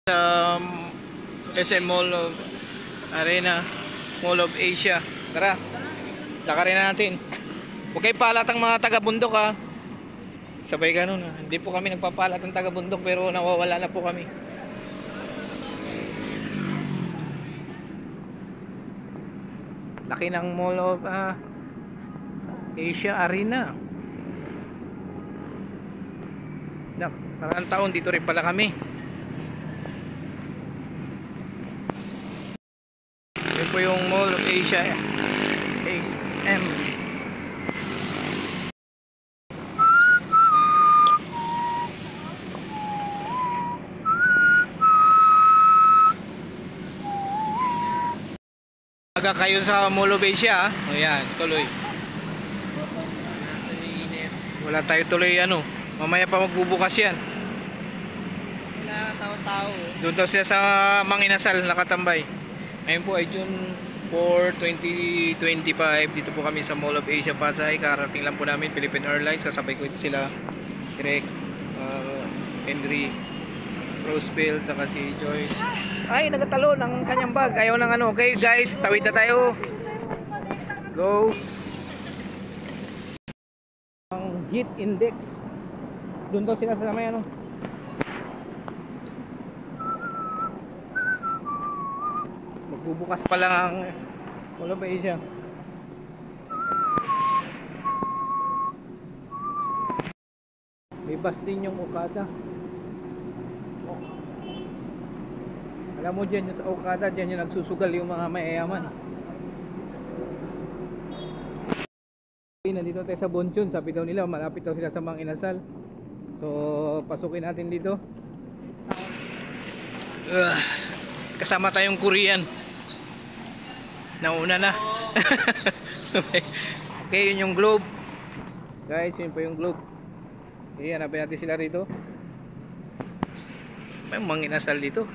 Sa SM Mall of Arena, Mall of Asia. Tara, lakarin na natin. Huwag kayo palatang mga taga-bundok ha. Sabay ganun ha. Hindi po kami nagpapalat ng taga-bundok pero nawawala na po kami. Laki ng Mall of Asia Arena. Parang taon dito rin pala kami. Ito po yung Mall of Asia SM. Aga kayo sa Mall of Asia. Ayan, tuloy. Wala tayo tuloy ano. Mamaya pa magbubukas yan. Wala tao-tao. Doon daw sila sa Manginasal nakatambay. Ngayon po ay June 4, 2025. Dito po kami sa Mall of Asia Pasay. Karating lang po namin Philippine Airlines. Kasabay ko ito sila Direk, Henry, Roseville, saka si Joyce. Ay, nagatalo ng kanyang bag. Ayaw ng ano. Okay guys, tawid na tayo. Go. Ang heat index. Doon daw sila sa may ano. Magbubukas pa lang ang Mall of Asia. May bus din yung Okada. Alam mo dyan yung sa Okada, dyan yung nagsusugal yung mga mayayaman. Nandito tayo sa Bonchon. Sabi daw nila malapit daw sila sa Mang Inasal. So pasukin natin dito. Kasama tayong Korean. Nauna na. So, okay, yun yung globe. Guys, yun po yung globe. Okay, hanapin natin sila rito. May Mang Inasal dito.